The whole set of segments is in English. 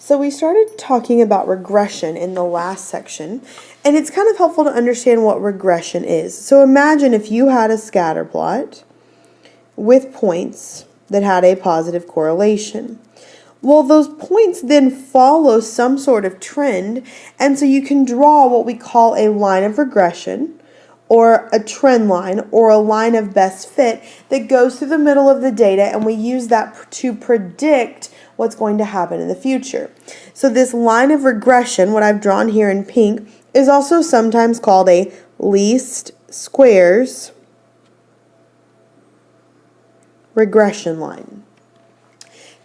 So we started talking about regression in the last section, and it's kind of helpful to understand what regression is. So imagine if you had a scatter plot with points that had a positive correlation. Well, those points then follow some sort of trend, and so you can draw what we call a line of regression, or a trend line, or a line of best fit that goes through the middle of the data, and we use that to predict what's going to happen in the future. So this line of regression, what I've drawn here in pink, is also sometimes called a least squares regression line.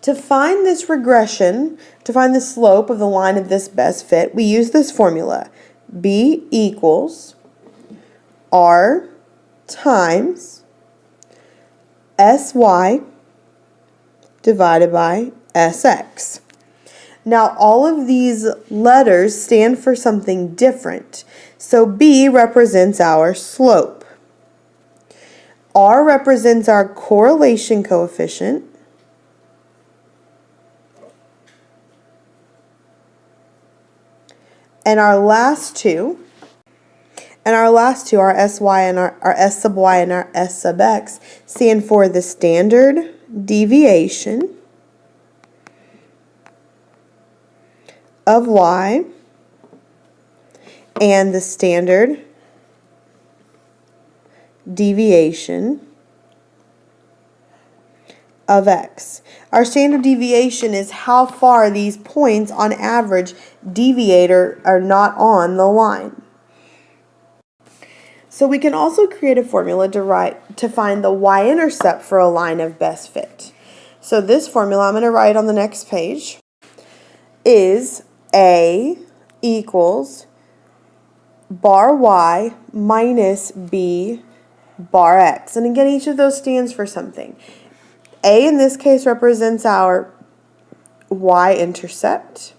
To find this regression, to find the slope of the line of this best fit, we use this formula. B equals R times SY divided by SX. Now all of these letters stand for something different. So B represents our slope. R represents our correlation coefficient. And our last two, our SY and our S sub Y and our S sub X, stand for the standard deviation of Y and the standard deviation of X. Our standard deviation is how far these points on average deviate or are not on the line. So we can also create a formula to find the y-intercept for a line of best fit. So this formula I'm going to write on the next page is A equals bar Y minus B bar X. And again, each of those stands for something. A in this case represents our y-intercept.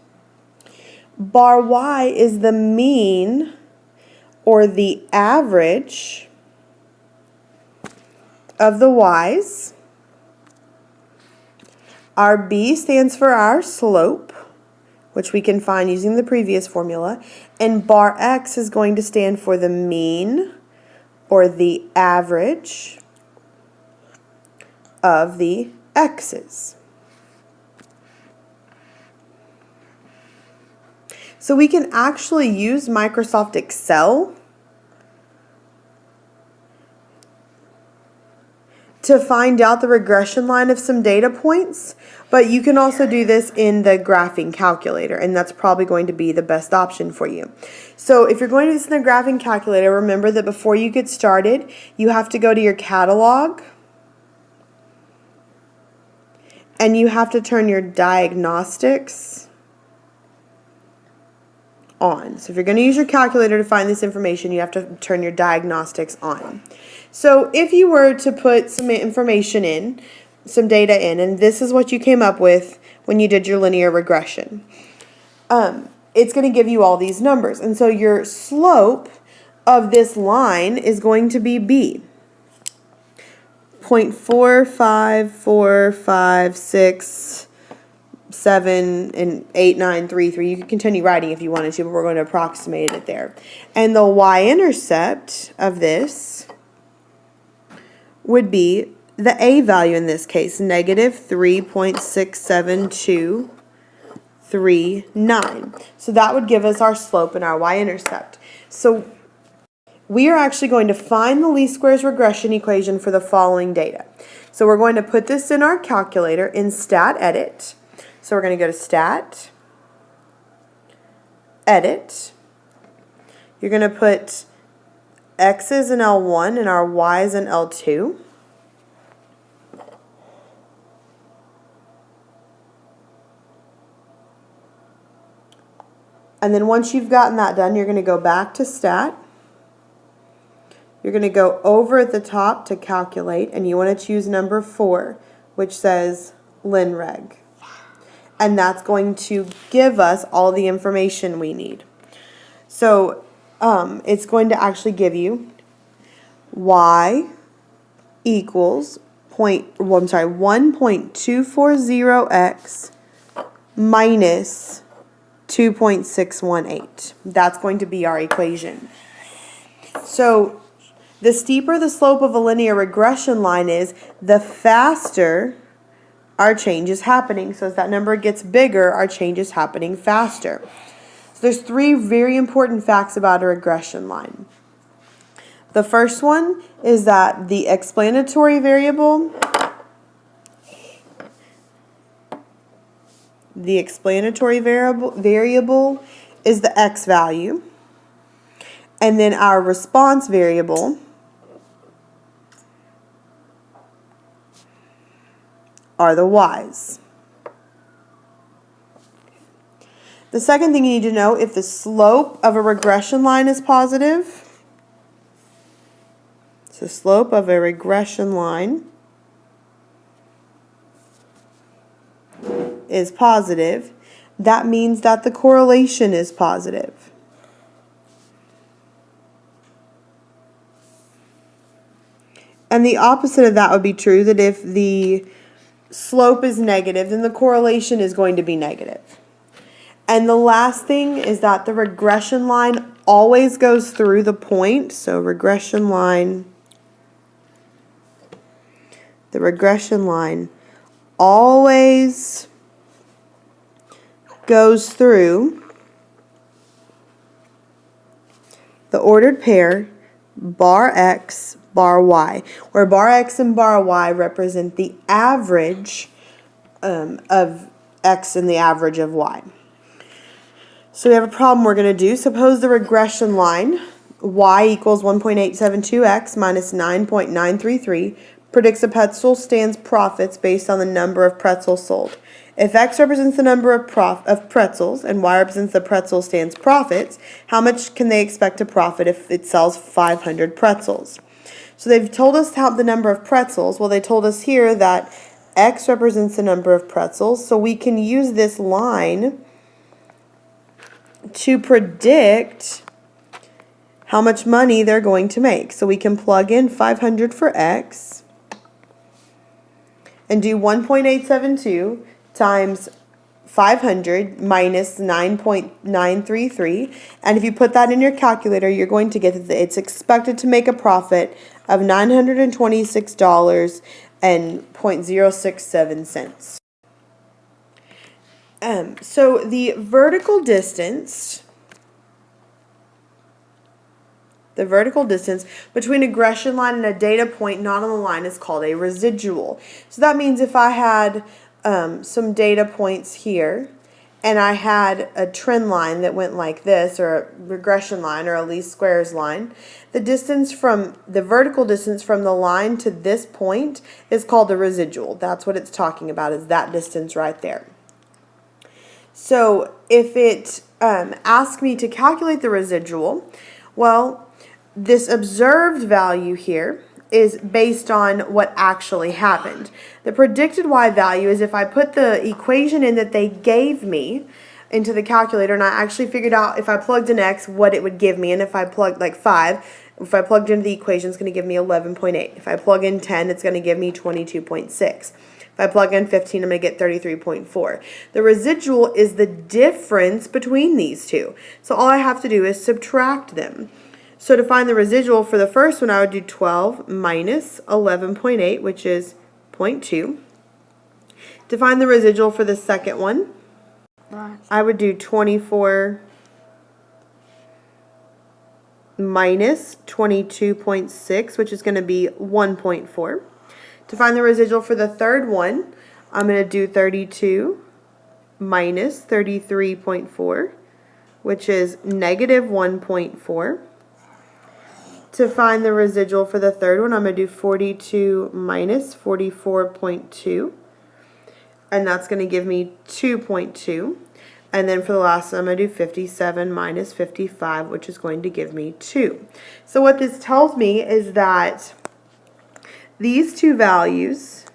Bar Y is the mean or the average of the y's. Our B stands for our slope, which we can find using the previous formula. And bar X is going to stand for the mean or the average of the x's. So we can actually use Microsoft Excel to find out the regression line of some data points, but you can also do this in the graphing calculator, and that's probably going to be the best option for you. So if you're going to do this in the graphing calculator, remember that before you get started, you have to go to your catalog, and you have to turn your diagnostics on. So if you're going to use your calculator to find this information, you have to turn your diagnostics on. So if you were to put some information in, some data in, and this is what you came up with when you did your linear regression, it's going to give you all these numbers. And so your slope of this line is going to be B. 0.45456 7 and 8 9 3 3. You could continue writing if you wanted to, but we're going to approximate it there. And the y-intercept of this would be the A value in this case, negative 3.67239. So that would give us our slope and our y-intercept. So we are actually going to find the least squares regression equation for the following data. So we're going to put this in our calculator in stat edit. So we're going to go to Stat, Edit. You're going to put X's in L1 and our Y's in L2. And then once you've gotten that done, you're going to go back to Stat. You're going to go over at the top to Calculate, and you want to choose number 4, which says LinReg. And that's going to give us all the information we need. So it's going to actually give you y equals 1.240x minus 2.618. That's going to be our equation. So the steeper the slope of a linear regression line is, the faster our change is happening. So as that number gets bigger, our change is happening faster. So there's three very important facts about a regression line. The first one is that the explanatory variable is the x value, and then our response variable are the y's. The second thing you need to know, if the slope of a regression line is positive, so the slope of a regression line is positive, that means that the correlation is positive. And the opposite of that would be true, that if the slope is negative, then the correlation is going to be negative. And the last thing is that the regression line always goes through the point. So the regression line always goes through the ordered pair bar x, bar y, where bar x and bar y represent the average of x and the average of y. So we have a problem we're going to do. Suppose the regression line y equals 1.872x minus 9.933 predicts a pretzel stand's profits based on the number of pretzels sold. If x represents the number of pretzels and y represents the pretzel stand's profits, how much can they expect to profit if it sells 500 pretzels? So they've told us the number of pretzels. Well, they told us here that x represents the number of pretzels, so we can use this line to predict how much money they're going to make. So we can plug in 500 for x and do 1.872 times 500 minus 9.933. And if you put that in your calculator, you're going to get that it's expected to make a profit of $926.067. So the vertical distance between a regression line and a data point not on the line is called a residual. So that means if I had some data points here and I had a trend line that went like this, or a regression line, or a least squares line, the vertical distance from the line to this point is called the residual. That's what it's talking about, is that distance right there. So if it asks me to calculate the residual, well, this observed value here is based on what actually happened. The predicted y value is if I put the equation in that they gave me into the calculator and I actually figured out if I plugged in x what it would give me, and if I plugged like 5, if I plugged into the equation it's going to give me 11.8. If I plug in 10 it's going to give me 22.6. If I plug in 15, I'm going to get 33.4. The residual is the difference between these two. So all I have to do is subtract them. So to find the residual for the first one, I would do 12 minus 11.8, which is 0.2. To find the residual for the second one, I would do 24 minus 22.6, which is going to be 1.4. To find the residual for the third one, I'm going to do 32 minus 33.4, which is negative 1.4. To find the residual for the third one, I'm going to do 42 minus 44.2, and that's going to give me 2.2. And then for the last one, I'm going to do 57 minus 55, which is going to give me 2. So what this tells me is that these two values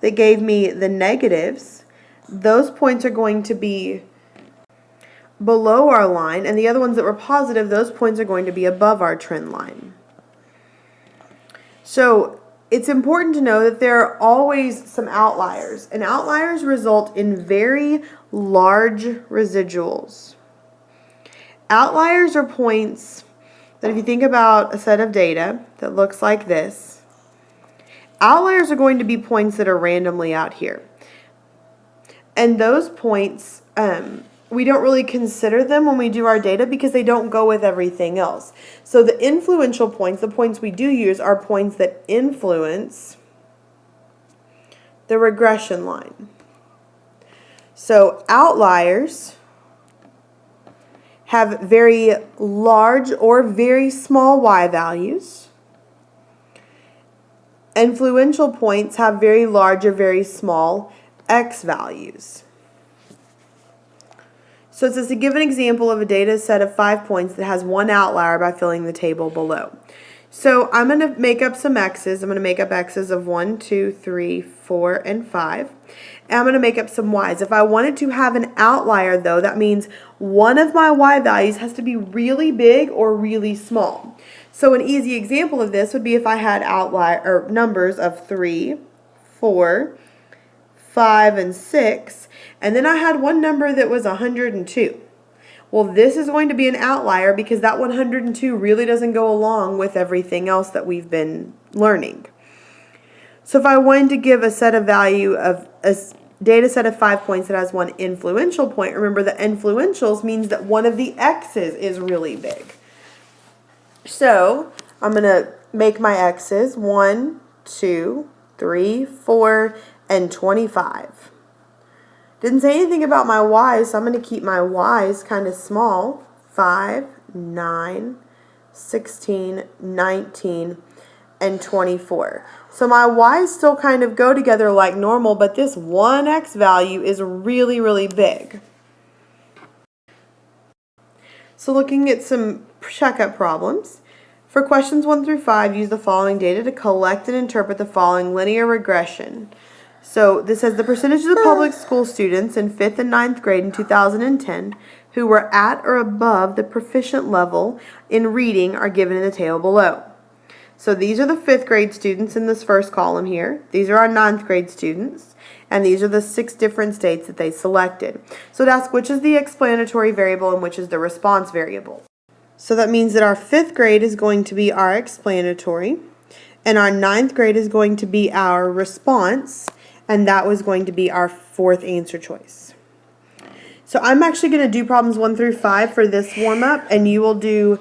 that gave me the negatives, those points are going to be below our line, and the other ones that were positive, those points are going to be above our trend line. So it's important to know that there are always some outliers, and outliers result in very large residuals. Outliers are points that if you think about a set of data that looks like this, outliers are going to be points that are randomly out here. And those points, we don't really consider them when we do our data because they don't go with everything else. So the influential points, the points we do use, are points that influence the regression line. So outliers have very large or very small y values. Influential points have very large or very small x values. So it says to give an example of a data set of 5 points that has one outlier by filling the table below. So I'm going to make up some x's. I'm going to make up x's of 1, 2, 3, 4, and 5. And I'm going to make up some y's. If I wanted to have an outlier, though, that means one of my y values has to be really big or really small. So an easy example of this would be if I had outlier or numbers of 3, 4, 5, and 6, and then I had one number that was 102. Well, this is going to be an outlier because that 102 really doesn't go along with everything else that we've been learning. So if I wanted to give a set of value of a data set of 5 points that has one influential point, remember the influentials means that one of the x's is really big. So I'm going to make my x's 1, 2, 3, 4, and 25. Didn't say anything about my y's, so I'm going to keep my y's kind of small. 5, 9, 16, 19, and 24. So my y's still kind of go together like normal, but this one x value is really, really big. So looking at some checkup problems. For questions 1 through 5, use the following data to collect and interpret the following linear regression. So this says the percentage of the public school students in 5th and 9th grade in 2010 who were at or above the proficient level in reading are given in the table below. So these are the 5th grade students in this first column here. These are our 9th grade students. And these are the 6 different states that they selected. So it asks which is the explanatory variable and which is the response variable. So that means that our 5th grade is going to be our explanatory. And our 9th grade is going to be our response. And that was going to be our 4th answer choice. So I'm actually going to do problems 1 through 5 for this warm-up, and you will do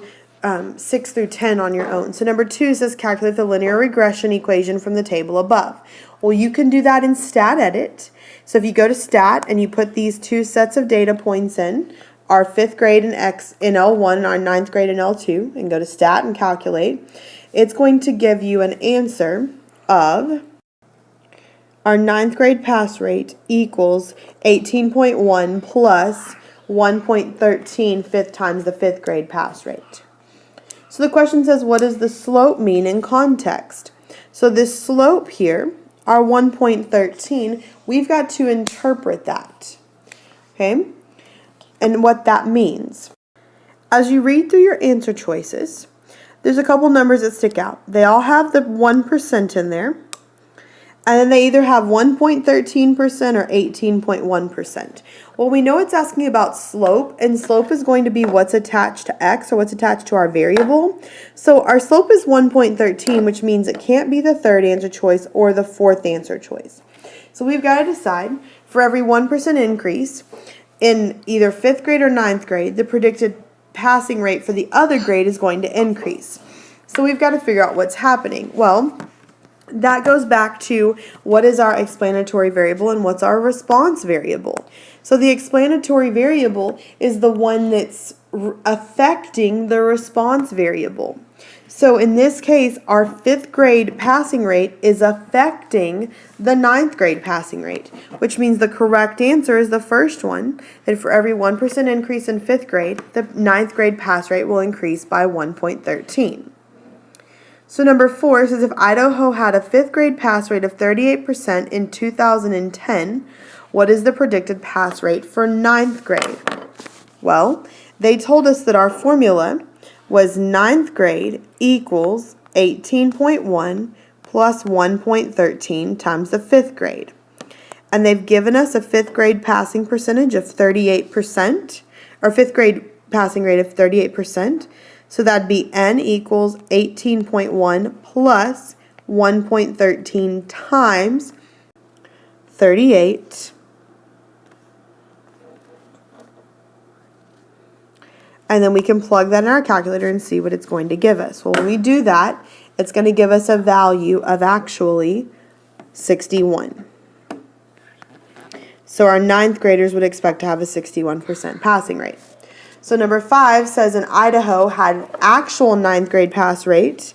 6 through 10 on your own. So number 2 says calculate the linear regression equation from the table above. Well, you can do that in Stat Edit. So if you go to Stat and you put these 2 sets of data points in, our 5th grade in L1 and our 9th grade in L2, and go to Stat and calculate, it's going to give you an answer of our 9th grade pass rate equals 18.1 plus 1.13 fifth times the 5th grade pass rate. So the question says, what does the slope mean in context? So this slope here, our 1.13, we've got to interpret that. Okay? And what that means. As you read through your answer choices, there's a couple numbers that stick out. They all have the 1% in there. And then they either have 1.13% or 18.1%. Well, we know it's asking about slope, and slope is going to be what's attached to x or what's attached to our variable. So our slope is 1.13, which means it can't be the 3rd answer choice or the 4th answer choice. So we've got to decide for every 1% increase in either 5th grade or 9th grade, the predicted passing rate for the other grade is going to increase. So we've got to figure out what's happening. Well, that goes back to what is our explanatory variable and what's our response variable. So the explanatory variable is the one that's affecting the response variable. So in this case, our 5th grade passing rate is affecting the 9th grade passing rate, which means the correct answer is the first one, that for every 1% increase in 5th grade, the 9th grade pass rate will increase by 1.13. So number 4 says if Idaho had a 5th grade pass rate of 38% in 2010, what is the predicted pass rate for 9th grade? Well, they told us that our formula was 9th grade equals 18.1 plus 1.13 times the 5th grade. and they've given us a 5th grade passing percentage of 38%, or 5th grade passing rate of 38%. So that'd be n equals 18.1 plus 1.13 times 38. And then we can plug that in our calculator and see what it's going to give us. Well, when we do that, it's going to give us a value of actually 61. So our 9th graders would expect to have a 61% passing rate. So number 5 says in Idaho had an actual 9th grade pass rate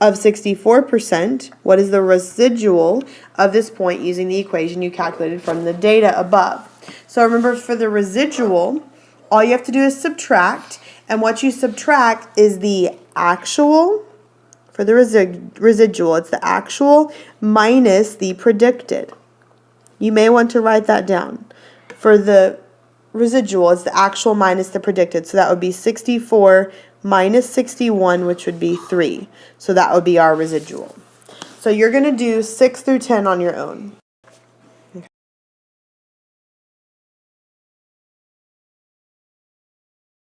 of 64%. What is the residual of this point using the equation you calculated from the data above? So remember, for the residual, all you have to do is subtract, and what you subtract is the actual. For the residual, it's the actual minus the predicted. You may want to write that down. For the residual, it's the actual minus the predicted. So that would be 64 minus 61, which would be 3. So that would be our residual. So you're going to do 6 through 10 on your own.